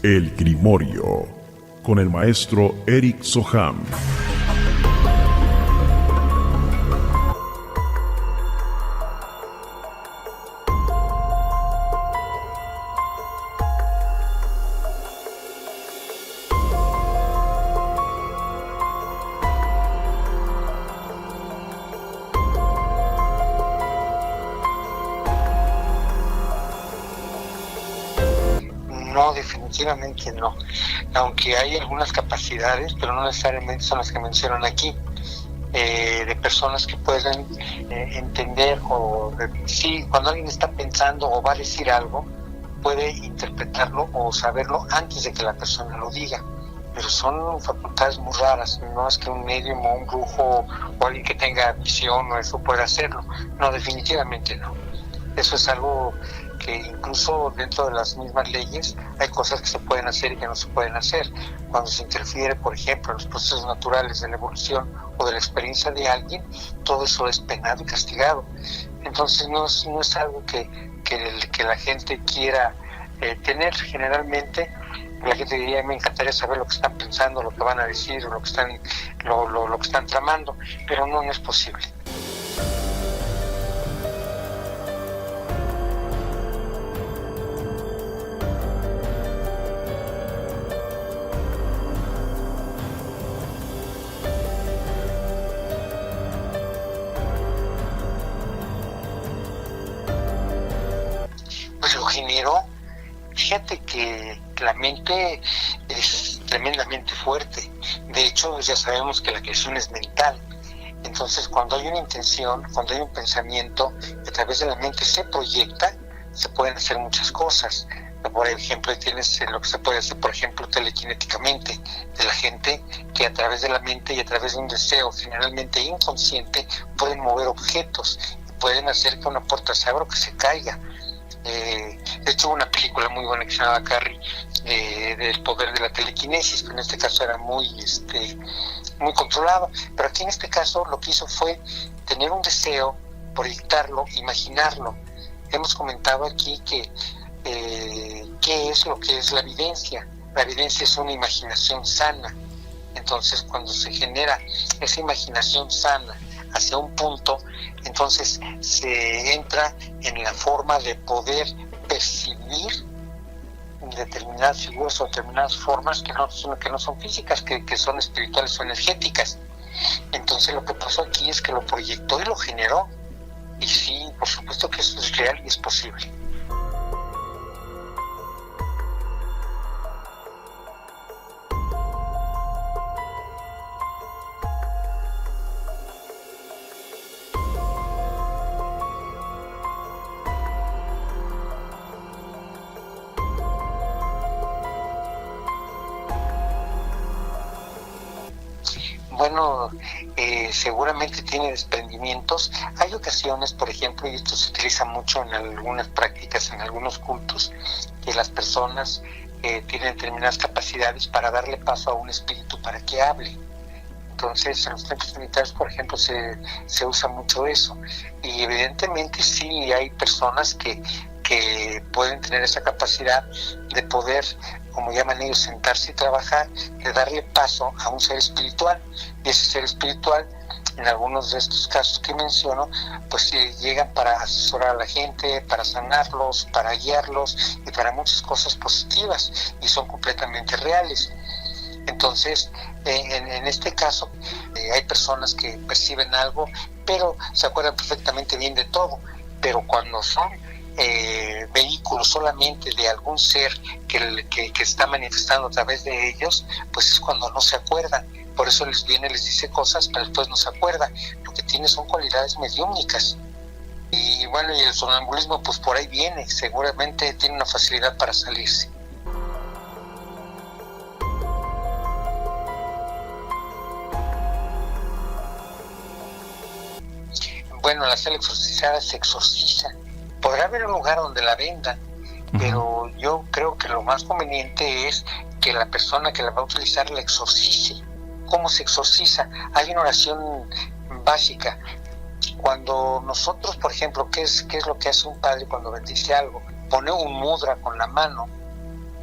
El Grimorio, con el maestro Eric Soham. No, definitivamente no. Aunque hay algunas capacidades, pero no necesariamente son las que mencionan aquí, de personas que pueden entender sí, cuando alguien está pensando o va a decir algo, puede interpretarlo o saberlo antes de que la persona lo diga. Pero son facultades muy raras, no es que un médium o un brujo o alguien que tenga visión o eso pueda hacerlo. No, definitivamente no. Eso es algo que incluso dentro de las mismas leyes hay cosas que se pueden hacer y que no se pueden hacer. Cuando se interfiere, por ejemplo, en los procesos naturales de la evolución o de la experiencia de alguien, todo eso es penado y castigado. Entonces no es algo que la gente quiera tener. Generalmente la gente diría: me encantaría saber lo que están pensando, lo que van a decir, o lo que están tramando, pero no es posible. Pues lo generó. Fíjate que la mente es tremendamente fuerte. De hecho, ya sabemos que la creación es mental. Entonces, cuando hay una intención, cuando hay un pensamiento, a través de la mente se proyecta, se pueden hacer muchas cosas. Por ejemplo, tienes lo que se puede hacer, por ejemplo, telequinéticamente, de la gente que a través de la mente y a través de un deseo generalmente inconsciente pueden mover objetos y pueden hacer que una puerta se abra o que se caiga. De hecho, una película muy buena que se llamaba Carrie, del poder de la telequinesis, que en este caso era muy controlado. Pero aquí en este caso lo que hizo fue tener un deseo, proyectarlo, imaginarlo. Hemos comentado aquí que qué es lo que es la evidencia. La evidencia es una imaginación sana. Entonces, cuando se genera esa imaginación sana hacia un punto, entonces se entra en la forma de poder percibir determinadas figuras o determinadas formas que no son físicas, que son espirituales o energéticas. Entonces lo que pasó aquí es que lo proyectó y lo generó. Y sí, por supuesto que eso es real y es posible. Bueno, seguramente tiene desprendimientos. Hay ocasiones, por ejemplo, y esto se utiliza mucho en algunas prácticas, en algunos cultos, que las personas tienen determinadas capacidades para darle paso a un espíritu para que hable. Entonces, en los templos trinitarios, por ejemplo, se usa mucho eso. Y evidentemente sí hay personas que pueden tener esa capacidad de poder, como llaman ellos, sentarse y trabajar, de darle paso a un ser espiritual. Y ese ser espiritual, en algunos de estos casos que menciono, pues llegan para asesorar a la gente, para sanarlos, para guiarlos y para muchas cosas positivas, y son completamente reales. Entonces, en este caso, hay personas que perciben algo, pero se acuerdan perfectamente bien de todo. Pero cuando son vehículos solamente de algún ser que está manifestando a través de ellos, pues es cuando no se acuerdan. Por eso les dice cosas, pero después no se acuerdan. Lo que tiene son cualidades mediúmnicas. Y bueno, y el sonambulismo, pues por ahí viene, seguramente tiene una facilidad para salirse. Bueno, la sala exorcizada se exorciza. Podrá haber un lugar donde la vendan, pero yo creo que lo más conveniente es que la persona que la va a utilizar la exorcice. ¿Cómo se exorciza? Hay una oración básica. Cuando nosotros, por ejemplo, ¿qué es lo que hace un padre cuando bendice algo? Pone un mudra con la mano,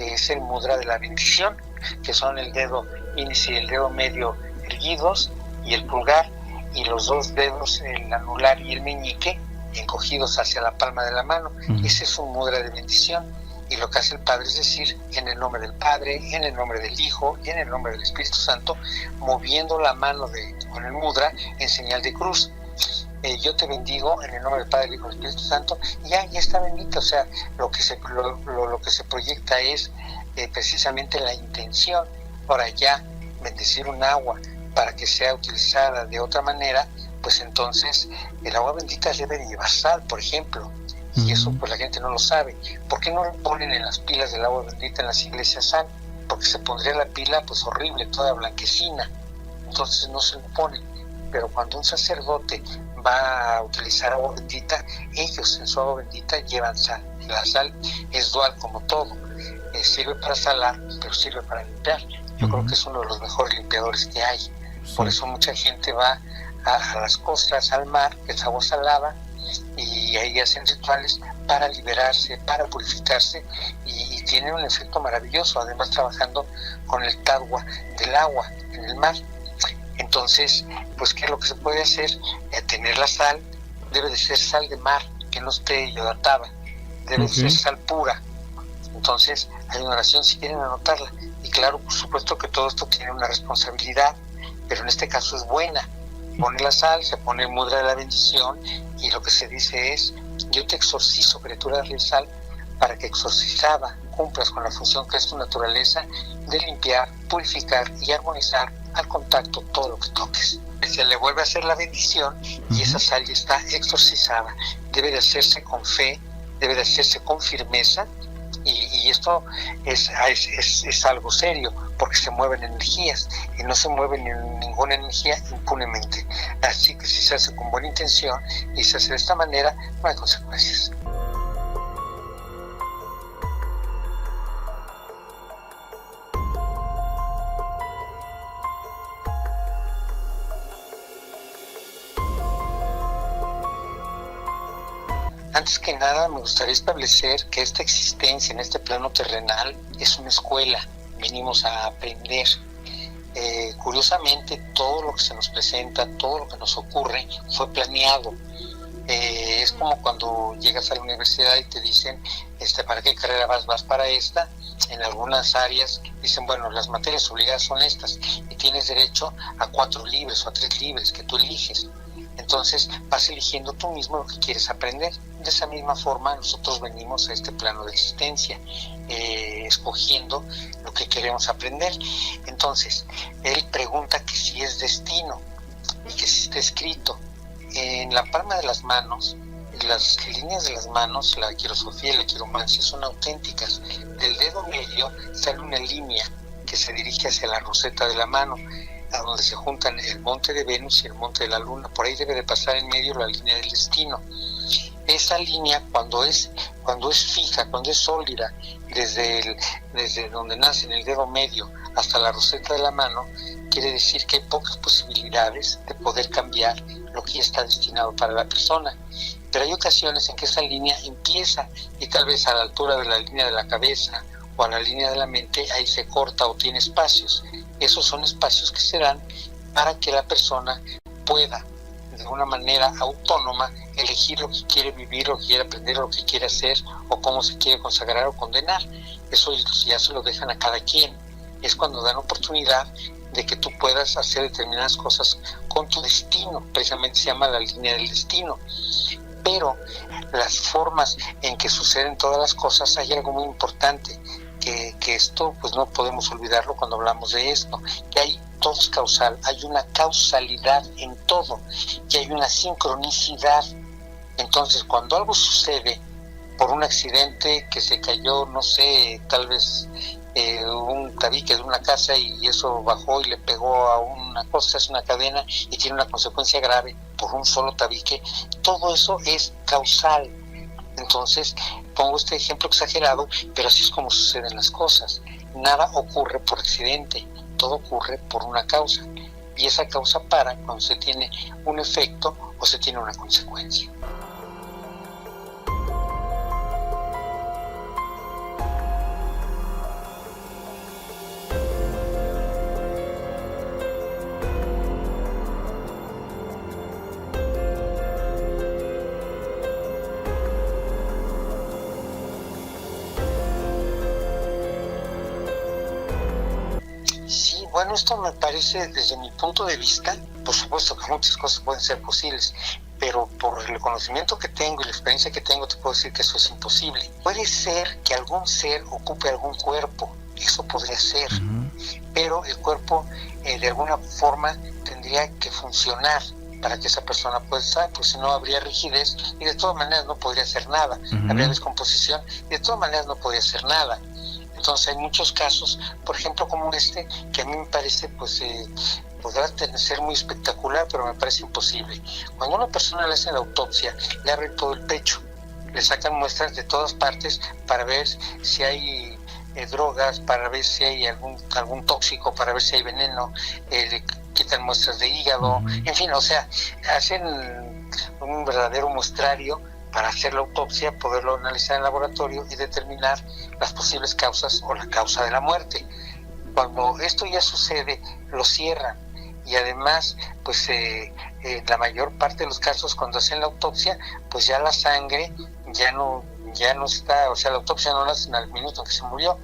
que es el mudra de la bendición, que son el dedo índice y el dedo medio erguidos y el pulgar, y los dos dedos, el anular y el meñique, encogidos hacia la palma de la mano. Ese es un mudra de bendición. Y lo que hace el Padre es decir, en el nombre del Padre, en el nombre del Hijo y en el nombre del Espíritu Santo, moviendo la mano con el mudra en señal de cruz. Yo te bendigo en el nombre del Padre, del Hijo y del Espíritu Santo, y ya está bendito. O sea, lo que se proyecta es precisamente la intención. Ahora ya, bendecir un agua para que sea utilizada de otra manera, pues entonces el agua bendita debe llevar sal, por ejemplo. Y eso pues la gente no lo sabe. ¿Por qué no le ponen en las pilas del agua bendita en las iglesias sal? Porque se pondría la pila pues horrible, toda blanquecina. Entonces no se le ponen. Pero cuando un sacerdote va a utilizar agua bendita, ellos en su agua bendita llevan sal. La sal es dual como todo. Sirve para salar, pero sirve para limpiar. Yo creo que es uno de los mejores limpiadores que hay. Sí. Por eso mucha gente va a las costas, al mar, que es agua salada, y ahí hacen rituales para liberarse, para purificarse, y tienen un efecto maravilloso, además trabajando con el tadwa del agua en el mar. Entonces, pues ¿qué es lo que se puede hacer? Tener la sal, debe de ser sal de mar, que no esté yodatada, debe de ser sal pura. Entonces, hay una oración si quieren anotarla, y claro, por supuesto que todo esto tiene una responsabilidad, pero en este caso es buena. Pone la sal, se pone el mudra de la bendición, y lo que se dice es: yo te exorcizo, criatura de sal, para que exorcizada cumplas con la función que es tu naturaleza de limpiar, purificar y armonizar al contacto todo lo que toques. Se le vuelve a hacer la bendición y esa sal ya está exorcizada. Debe de hacerse con fe, debe de hacerse con firmeza, y esto es algo serio, porque se mueven energías y no se mueve ninguna energía impunemente. Así que si se hace con buena intención y se hace de esta manera, no hay consecuencias. Antes que nada, me gustaría establecer que esta existencia en este plano terrenal es una escuela. Venimos a aprender. Curiosamente, todo lo que se nos presenta, todo lo que nos ocurre, fue planeado. Es como cuando llegas a la universidad y te dicen, ¿para qué carrera vas? Vas para esta. En algunas áreas dicen, bueno, las materias obligadas son estas, y tienes derecho a 4 libres o a 3 libres que tú eliges. Entonces vas eligiendo tú mismo lo que quieres aprender. De esa misma forma nosotros venimos a este plano de existencia, escogiendo lo que queremos aprender. Entonces él pregunta que si es destino y que si está escrito. En la palma de las manos, las líneas de las manos, la quirosofía y la quiromancia son auténticas. Del dedo medio sale una línea que se dirige hacia la roseta de la mano, a donde se juntan el monte de Venus y el monte de la Luna. Por ahí debe de pasar en medio la línea del destino. Esa línea, cuando es fija, cuando es sólida, desde donde nace en el dedo medio hasta la roseta de la mano, quiere decir que hay pocas posibilidades de poder cambiar lo que ya está destinado para la persona. Pero hay ocasiones en que esa línea empieza, y tal vez a la altura de la línea de la cabeza o a la línea de la mente, ahí se corta o tiene espacios. Esos son espacios que se dan para que la persona pueda, de una manera autónoma, elegir lo que quiere vivir, lo que quiere aprender, lo que quiere hacer, o cómo se quiere consagrar o condenar. Eso ya se lo dejan a cada quien. Es cuando dan oportunidad de que tú puedas hacer determinadas cosas con tu destino. Precisamente se llama la línea del destino. Pero las formas en que suceden todas las cosas, hay algo muy importante, que esto pues no podemos olvidarlo cuando hablamos de esto, que todo es causal, hay una causalidad en todo, y hay una sincronicidad. Entonces, cuando algo sucede por un accidente, que se cayó, no sé, tal vez un tabique de una casa y eso bajó y le pegó a una cosa, es una cadena y tiene una consecuencia grave por un solo tabique, todo eso es causal. Entonces, pongo este ejemplo exagerado, pero así es como suceden las cosas. Nada ocurre por accidente, todo ocurre por una causa, y esa causa para cuando se tiene un efecto o se tiene una consecuencia. Bueno, esto me parece, desde mi punto de vista, por supuesto que muchas cosas pueden ser posibles, pero por el conocimiento que tengo y la experiencia que tengo, te puedo decir que eso es imposible. Puede ser que algún ser ocupe algún cuerpo, eso podría ser, pero el cuerpo de alguna forma tendría que funcionar para que esa persona pueda estar, pues si no habría rigidez y de todas maneras no podría hacer nada, habría descomposición y de todas maneras no podría hacer nada. Entonces hay muchos casos, por ejemplo como este, que a mí me parece pues podrá ser muy espectacular, pero me parece imposible. Cuando a una persona le hacen la autopsia, le abren todo el pecho, le sacan muestras de todas partes para ver si hay drogas, para ver si hay algún tóxico, para ver si hay veneno, le quitan muestras de hígado, en fin, o sea, hacen un verdadero muestrario para hacer la autopsia, poderlo analizar en laboratorio y determinar las posibles causas o la causa de la muerte. Cuando esto ya sucede, lo cierran y además, pues la mayor parte de los casos cuando hacen la autopsia, pues ya la sangre ya no está, o sea, la autopsia no la hacen al minuto en que se murió,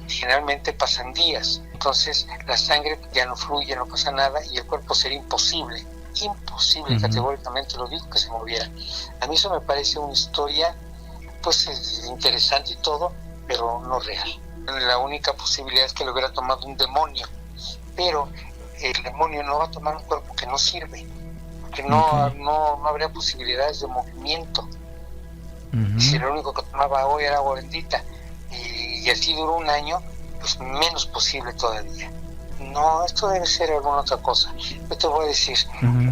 generalmente pasan días, entonces la sangre ya no fluye, no pasa nada y el cuerpo sería imposible, categóricamente lo digo, que se moviera. A mí eso me parece una historia pues interesante y todo, pero no real. La única posibilidad es que lo hubiera tomado un demonio, pero el demonio no va a tomar un cuerpo que no sirve, porque no habría posibilidades de movimiento. Si lo único que tomaba hoy era agua bendita y así duró un año, pues menos posible todavía. No, esto debe ser alguna otra cosa. Yo te voy a decir,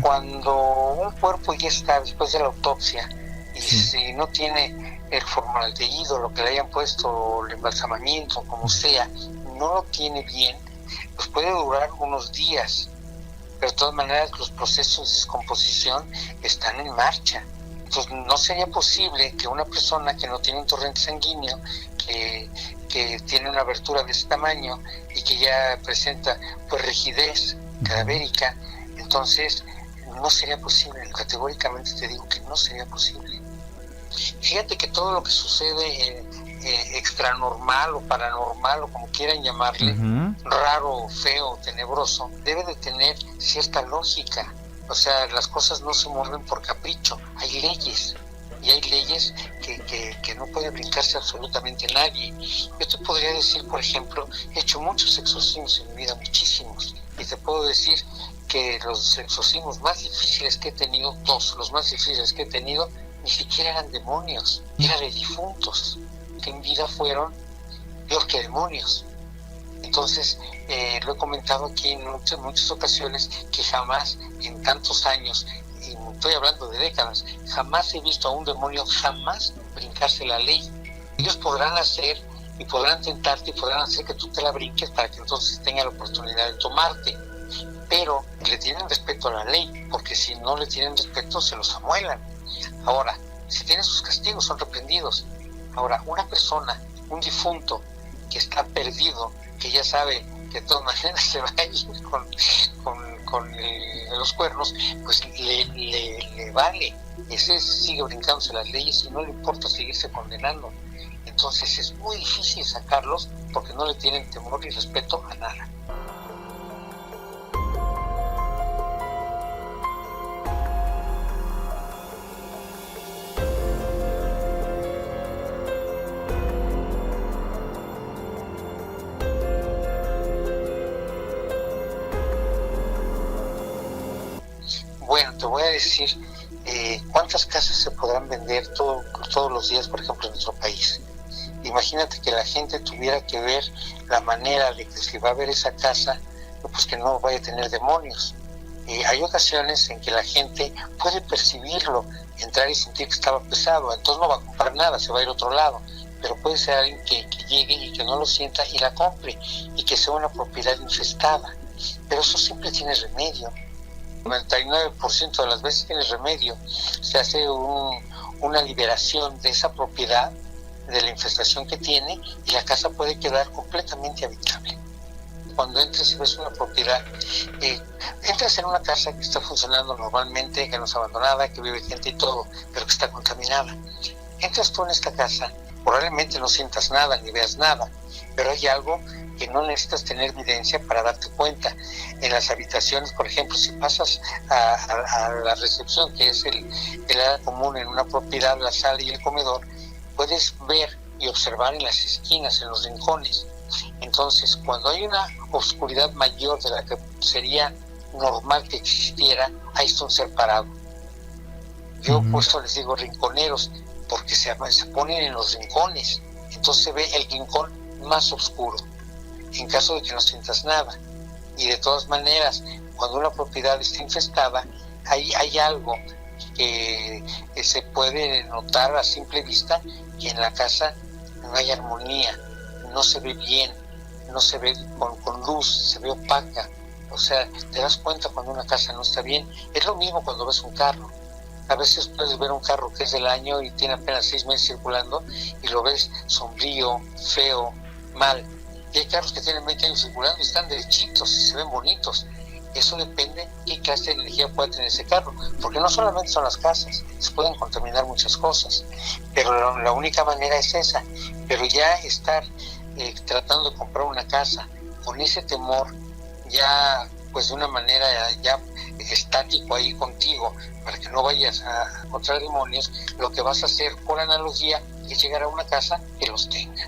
cuando un cuerpo ya está después de la autopsia y si no tiene el formaldehído, lo que le hayan puesto, el embalsamamiento, como sea, no lo tiene bien, pues puede durar unos días, pero de todas maneras los procesos de descomposición están en marcha. Entonces no sería posible que una persona que no tiene un torrente sanguíneo, que tiene una abertura de ese tamaño y que ya presenta pues rigidez cadavérica, entonces no sería posible, categóricamente te digo que no sería posible. Fíjate que todo lo que sucede extranormal o paranormal o como quieran llamarle, raro, feo, tenebroso, debe de tener cierta lógica. O sea, las cosas no se mueven por capricho, hay leyes, y hay leyes que no puede brincarse absolutamente nadie. Yo te podría decir, por ejemplo, he hecho muchos exorcismos en mi vida, muchísimos, y te puedo decir que los exorcismos más difíciles que he tenido, los más difíciles que he tenido, ni siquiera eran demonios, eran de difuntos, que en vida fueron peor que demonios. Entonces, lo he comentado aquí en muchas ocasiones que jamás en tantos años, y estoy hablando de décadas, jamás he visto a un demonio jamás brincarse la ley. Ellos podrán hacer y podrán tentarte y podrán hacer que tú te la brinques para que entonces tenga la oportunidad de tomarte, pero le tienen respeto a la ley, porque si no le tienen respeto se los amuelan. Ahora, si tienen sus castigos son reprendidos. Ahora, una persona, un difunto que está perdido, que ya sabe que de todas maneras se va a ir con los cuernos, pues le vale. Ese sigue brincándose las leyes y no le importa seguirse condenando. Entonces es muy difícil sacarlos porque no le tienen temor ni respeto a nada. Bueno, te voy a decir cuántas casas se podrán vender todos los días, por ejemplo, en nuestro país. Imagínate que la gente tuviera que ver la manera de que si va a ver esa casa, pues que no vaya a tener demonios. Hay ocasiones en que la gente puede percibirlo, entrar y sentir que estaba pesado, entonces no va a comprar nada, se va a ir a otro lado. Pero puede ser alguien que llegue y que no lo sienta y la compre, y que sea una propiedad infestada. Pero eso siempre tiene remedio. 99% de las veces tiene remedio. Se hace una liberación de esa propiedad, de la infestación que tiene, y la casa puede quedar completamente habitable. Cuando entres y ves una propiedad, entras en una casa que está funcionando normalmente, que no es abandonada, que vive gente y todo, pero que está contaminada. Entras tú en esta casa, probablemente no sientas nada ni veas nada, pero hay algo que no necesitas tener evidencia para darte cuenta. En las habitaciones, por ejemplo, si pasas a la recepción, que es el área común en una propiedad, la sala y el comedor, puedes ver y observar en las esquinas, en los rincones. Entonces, cuando hay una oscuridad mayor de la que sería normal que existiera, ahí está un ser parado. Yo por eso les digo rinconeros, porque se ponen en los rincones, entonces se ve el rincón más oscuro, en caso de que no sientas nada. Y de todas maneras, cuando una propiedad está infestada, hay algo que se puede notar a simple vista, que en la casa no hay armonía, no se ve bien, no se ve con luz, se ve opaca. O sea, te das cuenta cuando una casa no está bien. Es lo mismo cuando ves un carro. A veces puedes ver un carro que es del año y tiene apenas 6 meses circulando y lo ves sombrío, feo, mal. Y hay carros que tienen 20 años circulando y están derechitos y se ven bonitos. Eso depende de qué clase de energía puede tener ese carro, porque no solamente son las casas, se pueden contaminar muchas cosas, pero la única manera es esa. Pero ya estar tratando de comprar una casa con ese temor, ya pues de una manera ya estático ahí contigo, para que no vayas a encontrar demonios, lo que vas a hacer por analogía es llegar a una casa que los tenga.